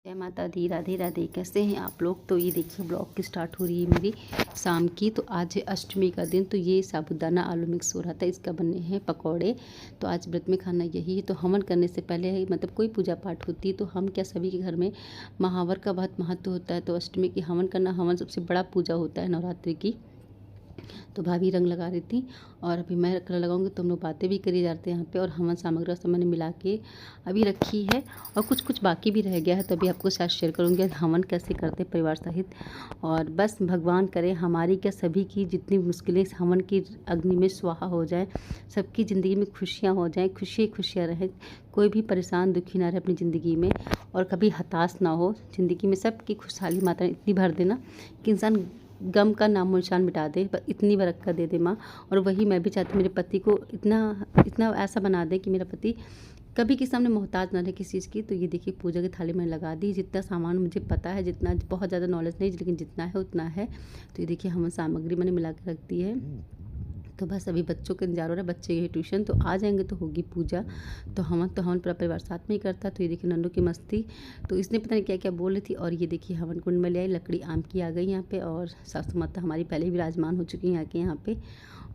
जय माता दी। राधे राधे। कैसे हैं आप लोग। तो ये देखिए ब्लॉग की स्टार्ट हो रही है मेरी शाम की। तो आज है अष्टमी का दिन। तो ये साबूदाना आलू मिक्स हो रहा था, इसका बने हैं पकौड़े। तो आज व्रत में खाना यही है। तो हवन करने से पहले मतलब कोई पूजा पाठ होती है तो हम क्या सभी के घर में महावर का बहुत महत्व होता है। तो अष्टमी की हवन करना, हवन सबसे बड़ा पूजा होता है नवरात्रि की। तो भाभी रंग लगा रही थी और अभी मैं कलर लगाऊंगी। तो हम लोग बातें भी करी जाते हैं यहाँ पे। और हवन सामग्री सब मैंने मिला के अभी रखी है और कुछ कुछ बाकी भी रह गया है। तो अभी आपको साथ शेयर करूँगी हवन कैसे करते हैं परिवार सहित। और बस भगवान करे हमारी क्या सभी की जितनी मुश्किलें इस हवन की अग्नि में स्वाहा हो जाए, सबकी ज़िंदगी में खुशियाँ हो जाएँ, खुशियाँ रहें, कोई भी परेशान दुखी ना रहे अपनी ज़िंदगी में और कभी हताश ना हो ज़िंदगी में। सबकी खुशहाली माता ने इतनी भर देना कि इंसान गम का नामो निशान मिटा दे, इतनी बरकत दे दे माँ। और वही मैं भी चाहती हूँ मेरे पति को इतना ऐसा बना दे कि मेरा पति कभी के सामने मोहताज ना रहे किसी चीज़ की। तो ये देखिए पूजा की थाली मैंने लगा दी। जितना सामान मुझे पता है, जितना बहुत ज़्यादा नॉलेज नहीं, लेकिन जितना है उतना है। तो ये देखिए हवन सामग्री मैंने मिला के रख दी है। तो बस अभी बच्चों का इंतजार हो रहा है, बच्चे गए ट्यूशन तो आ जाएंगे तो होगी पूजा। तो हवन पूरा परिवार साथ में ही करता। तो ये देखिए नन्नू की मस्ती। तो इसने पता नहीं क्या क्या बोल रही थी। और ये देखिए हवन कुंड में ले आई, लकड़ी आम की आ गई यहाँ पे। और सासू माता हमारी पहले ही विराजमान हो चुकी हैं यहाँ पे।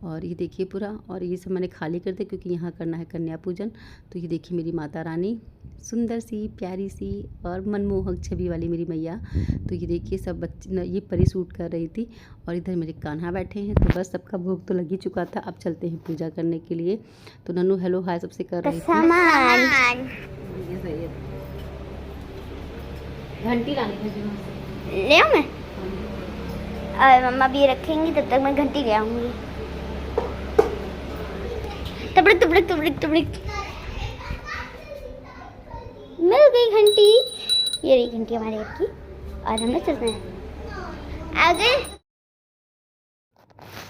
और ये देखिए पूरा, और ये सब मैंने खाली कर दिया क्योंकि यहाँ करना है कन्या पूजन। तो ये देखिए मेरी माता रानी सुंदर सी प्यारी सी और मनमोहक छवि वाली मेरी मैया। तो ये देखिए सब बच्चे ये परी सूट कर रही थी। और इधर मेरे कान्हा बैठे हैं। तो बस सबका भोग तो लग ही चुका था, अब चलते हैं पूजा करने के लिए। तो नन्नू हेलो हाय सबसे कर रही थी। घंटी लानी ले आऊं मैं? और मम्मा भी रखेंगी, तब तक मैं घंटी ले आऊंगी। तबड़क तबड़क तबड़क तबड़क मिल गई घंटी। ये रही घंटी हमारे घर की। और हम लोग चलते हैं आगे।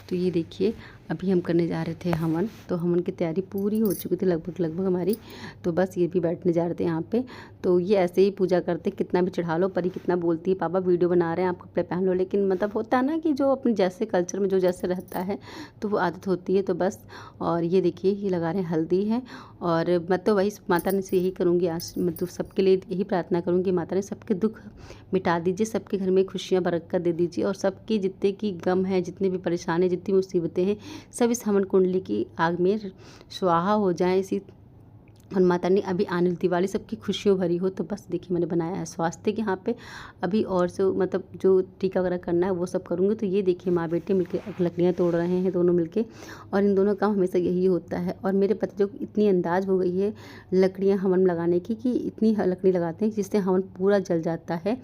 तो ये देखिए अभी हम करने जा रहे थे हवन। तो हवन की तैयारी पूरी हो चुकी थी लगभग हमारी। तो बस ये भी बैठने जा रहे थे यहाँ पे। तो ये ऐसे ही पूजा करते, कितना भी चढ़ा लो। परी कितना बोलती है पापा वीडियो बना रहे हैं आप कपड़े पहन लो, लेकिन मतलब होता है ना कि जो अपने जैसे कल्चर में जो जैसे रहता है तो वो आदत होती है। तो बस, और ये देखिए ये लगा रहे हैं हल्दी है। और मैं तो वही माता ने से यही करूँगी आज, मतलब सबके लिए यही प्रार्थना करूँगी माता ने सबके दुख मिटा दीजिए, सबके घर में खुशियाँ बरकत दे दीजिए। और सबकी जितने की गम है, जितनी भी परेशानी, जितनी मुसीबतें हैं, सब इस हवन कुंडली की आग में स्वाहा हो जाए इसी। और माता ने अभी आने दिवाली सबकी खुशियों भरी हो। तो बस देखिए मैंने बनाया है स्वास्थ्य के यहाँ पे अभी। और जो मतलब जो टीका वगैरह करना है वो सब करूँगी। तो ये देखिए माँ बेटे मिलके लकड़ियाँ तोड़ रहे हैं दोनों मिलके। और इन दोनों का हमेशा यही होता है। और मेरे पति जो इतनी अंदाज हो गई है लकड़ियाँ हवन लगाने की कि इतनी लकड़ी लगाते हैं जिससे हवन पूरा जल जाता है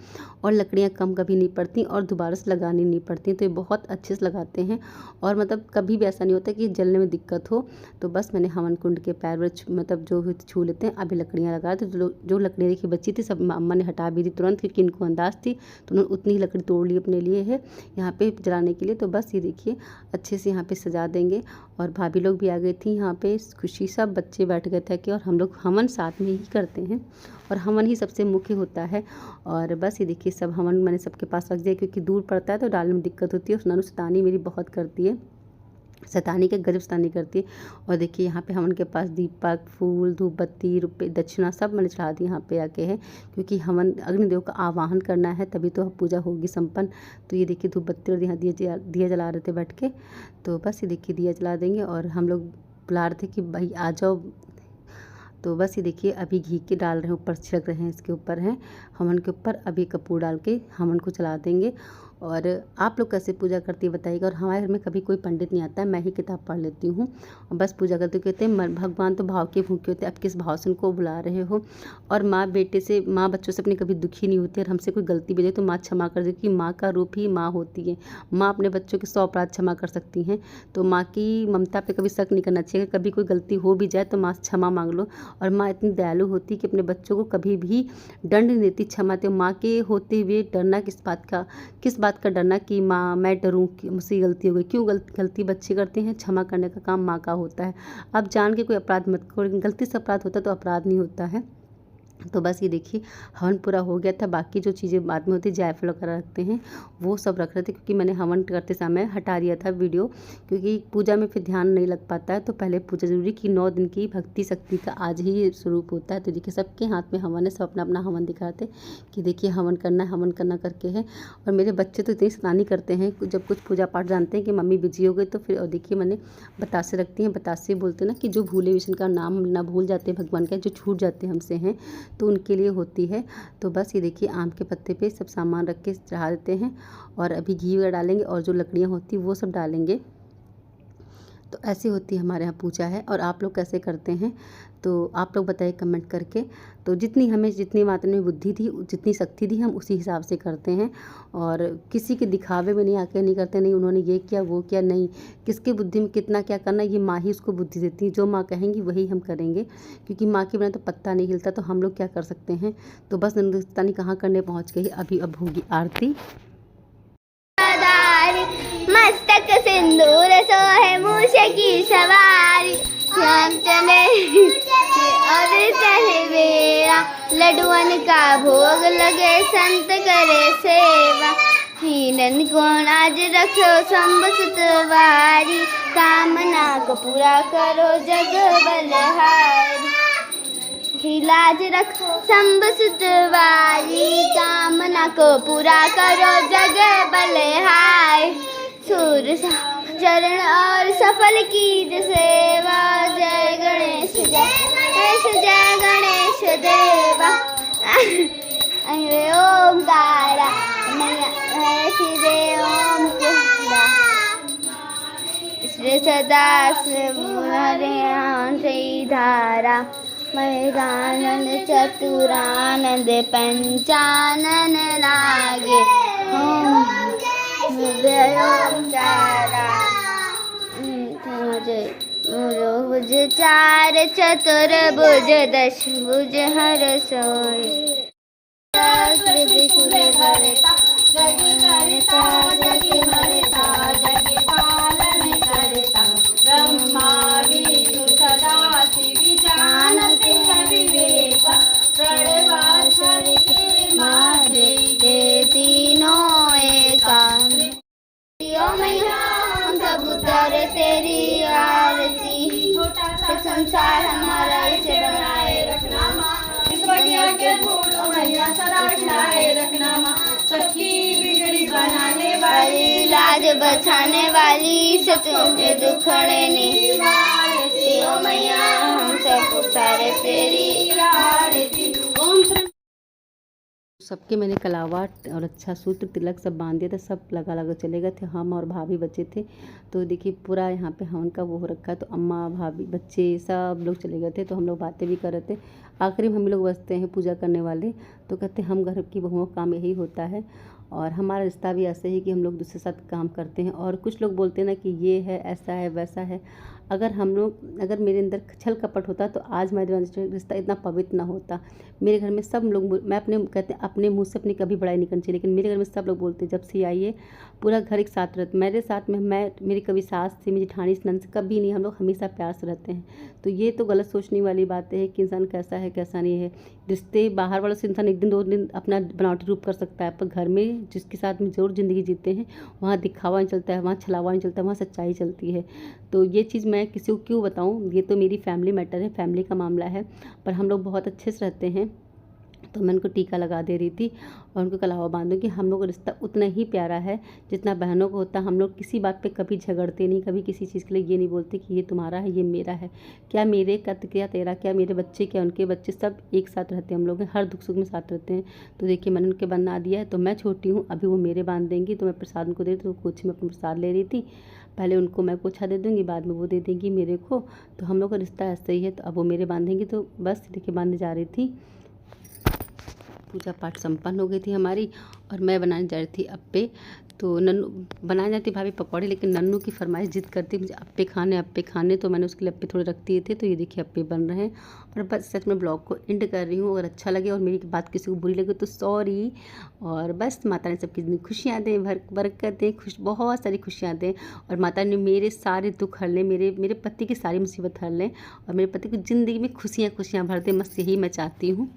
और लकड़ियाँ कम कभी नहीं पड़ती और दोबारा से लगानी नहीं पड़ती। तो ये बहुत अच्छे से लगाते हैं और मतलब कभी भी ऐसा नहीं होता कि जलने में दिक्कत हो। तो बस मैंने हवन कुंड के पैर मतलब जो छू लेते हैं अभी लकड़ियाँ लगा। तो जो लकड़ियाँ देखिए बची थी सब अम्मा ने हटा भी दी तुरंत, क्योंकि इनको अंदाज थी। तो उन्होंने उतनी ही लकड़ी तोड़ ली अपने लिए है यहाँ पे जलाने के लिए। तो बस ये देखिए अच्छे से यहाँ पे सजा देंगे। और भाभी लोग भी आ गई थी यहाँ पे, खुशी सब बच्चे बैठ गए थे कि और हम लोग हवन साथ में ही करते हैं और हवन ही सबसे मुख्य होता है। और बस ये देखिए सब हवन मैंने सबके पास रख दिया क्योंकि दूर पड़ता है तो डालने में दिक्कत होती है। और नानू शैतानी मेरी बहुत करती है, शैतानी के गजब शैतानी करती है। और देखिए यहाँ पे हवन के पास दीपक, फूल, धूप बत्ती, रुपये, दक्षिणा सब मैंने चढ़ा दी यहाँ पे आके है, क्योंकि हवन अग्निदेव का आवाहन करना है तभी तो पूजा होगी संपन्न। तो ये देखिए धूप बत्ती और यहाँ दिया जला रहे थे बैठ के। तो बस ये देखिए दिया जला देंगे और हम लोग बुला रहे थे कि भाई आ जाओ। तो बस ये देखिए अभी घी के डाल रहे हैं, ऊपर छिड़क रहे हैं, इसके ऊपर हैं हवन के ऊपर। अभी कपूर डाल के हवन को चला देंगे। और आप लोग कैसे पूजा करती है बताइएगा। और हमारे घर में कभी कोई पंडित नहीं आता है, मैं ही किताब पढ़ लेती हूँ और बस पूजा करते कहते हैं भगवान तो भाव के भूखे होते हैं, अब किस भाव से उनको बुला रहे हो। और माँ बच्चों से अपनी कभी दुखी नहीं होती। और हमसे कोई गलती भी जाए तो माँ क्षमा कर दे, क्योंकि माँ का रूप ही माँ होती है। माँ अपने बच्चों के 100 अपराध क्षमा कर सकती हैं। तो माँ की ममता पे कभी शक नहीं करना चाहिए। कभी कोई गलती हो भी जाए तो माँ से क्षमा मांग लो। और माँ इतनी दयालु होती कि अपने बच्चों को कभी भी दंड नहीं देती, क्षमा देती। माँ के होते हुए डरना किस बात का डरना कि माँ मैं डरूं कि मुझसे गलती हो गई। क्यों गलती बच्चे करते हैं, क्षमा करने का काम माँ का होता है। आप जान के कोई अपराध मत करो, गलती से अपराध होता है तो अपराध नहीं होता है। तो बस ये देखिए हवन पूरा हो गया था। बाकी जो चीज़ें बाद में होती है, जायफल वगैरह रखते हैं, वो सब रख रहे थे, क्योंकि मैंने हवन करते समय हटा दिया था वीडियो, क्योंकि पूजा में फिर ध्यान नहीं लग पाता है। तो पहले पूजा ज़रूरी कि 9 दिन की भक्ति शक्ति का आज ही ये स्वरूप होता है। तो देखिए सबके हाथ में हवन है, सब अपना अपना हवन दिखाते कि देखिए हवन करना करके है। और मेरे बच्चे तो इतनी शैतानी करते हैं, जब कुछ पूजा पाठ जानते हैं कि मम्मी बिजी हो गई तो फिर, और देखिए मैंने बतासे रखती हैं। बतासे बोलते ना कि जो भूले विष्णु का नाम ना भूल जाते हैं भगवान का, जो छूट जाते हैं हमसे हैं, तो उनके लिए होती है। तो बस ये देखिए आम के पत्ते पे सब सामान रख के चढ़ा देते हैं, और अभी घी वगैरह डालेंगे और जो लकड़ियाँ होती वो सब डालेंगे। तो ऐसी होती है हमारे यहाँ पूजा है। और आप लोग कैसे करते हैं तो आप लोग बताइए कमेंट करके। तो जितनी मात्रा में बुद्धि थी, जितनी शक्ति थी, हम उसी हिसाब से करते हैं। और किसी के दिखावे में नहीं आके नहीं करते, नहीं उन्होंने ये किया वो किया, नहीं, किसके बुद्धि में कितना क्या करना, ये माँ ही उसको बुद्धि देती है। जो माँ कहेंगी वही हम करेंगे, क्योंकि माँ के बिना तो पत्ता नहीं हिलता। तो हम लोग क्या कर सकते हैं। तो बस हिंदुस्तानी कहाँ करने पहुँच गई। अब होगी आरती। मस्तक सिंदूर सोहे मूछ की सवारी, श्याम चले और सहवेरा, लडुअन का भोग लगे संत करे सेवा, हिरन को आज रखो शंभ सुतवारी, कामना को पूरा करो जग बलहारी, लाज रखो शंभ सुतवारी, कामना को पूरा करो जग बलहारी, सूर चरण और सफल की सेवा, जय गणेश जय गणेश देवा, ओमकारा शिवे ओम श्री सदा श्री धारा, मैदानंद चतुरानंद पंचानन लागे, भुज चार चतुर्भुज दश भुज हर सोई, ब्रह्मा विष्णु सदा शिव जानते विवेक, तीनों एका, हम सब उतर तेरी आरती, संसार हमारा इसे बनाए रखना, के फूलों मैया सदा खिलाए रखना, सखी बिगड़ी बनाने वाली, लाज बचाने वाली, सतुझे दुखड़े निवारती, ओ मैया हम सब उतारे तेरी आरती। ओम सबके मैंने कलावा और अच्छा सूत्र तिलक सब बांध दिया था, सब लगा चले गए थे। हम और भाभी बच्चे थे। तो देखिए पूरा यहाँ पे हवन का वो हो रखा है। तो अम्मा भाभी बच्चे सब लोग चले गए थे। तो हम लोग बातें भी कर रहे थे। आखिरी में हम लोग बचते हैं पूजा करने वाले। तो कहते हैं हम घर की बहुओं का काम यही होता है, और हमारा रिश्ता भी ऐसे ही कि हम लोग दूसरे साथ काम करते हैं। और कुछ लोग बोलते हैं ना कि ये है, ऐसा है, वैसा है। अगर मेरे अंदर छल कपट होता तो आज मेरा रिश्ता इतना पवित्र ना होता। मेरे घर में सब लोग, मैं कहते हैं अपने मुँह से अपनी कभी बड़ाई नहीं करनी चाहिए, लेकिन मेरे घर में सब लोग बोलते हैं जब से आई है पूरा घर एक साथ रहता। मेरे साथ में मेरी कभी सास से, मेरी जेठानी से, नंद से कभी नहीं, हम लोग हमेशा प्यार से रहते हैं। तो ये तो गलत सोचने वाली बात है कि इंसान कैसा है कैसा नहीं है। रिश्ते बाहर वालों से इंसान एक दिन 2 दिन अपना बनावटी रूप कर सकता है, पर घर में जिसके साथ में जरूर ज़िंदगी जीते हैं वहाँ दिखावा नहीं चलता है, वहाँ छलावा नहीं चलता है, वहाँ सच्चाई चलती है। तो ये चीज़ मैं किसी को क्यों बताऊँ, ये तो मेरी फैमिली मैटर है, फैमिली का मामला है। पर हम लोग बहुत अच्छे से रहते हैं। तो मैं उनको टीका लगा दे रही थी और उनको कलावा बांधूँ कि हम लोग का रिश्ता उतना ही प्यारा है जितना बहनों को होता है। हम लोग किसी बात पे कभी झगड़ते नहीं, कभी किसी चीज़ के लिए ये नहीं बोलते कि ये तुम्हारा है, ये मेरा है, क्या मेरे क्या तेरा, क्या मेरे बच्चे क्या उनके बच्चे, सब एक साथ रहते हैं। हम लोग हर दुख सुख में साथ रहते हैं। तो देखिए मैंने उनके बना दिया है। तो मैं छोटी हूँ, अभी वो मेरे बांध देंगी। तो मैं प्रसाद उनको दे रही थी, तो कुछ मैं अपना प्रसाद ले रही थी। पहले उनको मैं पोछा दे दूँगी, बाद में वो दे देंगी मेरे को। तो हम लोग का रिश्ता ऐसा ही है। तो अब वो मेरे बांधेंगी। तो बस देखिए बांधने जा रही थी। पूजा पाठ संपन्न हो गई थी हमारी, और मैं बनाने जा रही थी अप्पे। तो नन्नू बनाने जाती भाभी पकौड़े, लेकिन नन्नू की फरमाइश जिद करती मुझे अप्पे खाने। तो मैंने उसके लिए अप्पे थोड़े रख दिए थे। तो ये देखिए अप्पे बन रहे हैं। और बस सच में ब्लॉग को एंड कर रही हूँ। अगर अच्छा लगे और मेरी बात किसी को बुरी लगे तो सॉरी। और बस माता ने सबकी जितनी खुशियाँ दें, बरकत दें, बहुत सारी खुशियाँ दें। और माता ने मेरे सारे दुख हर लें, मेरे पति की सारी मुसीबत हर लें, और मेरे पति की ज़िंदगी में खुशियाँ भर दें। बस यही मैं चाहती हूँ।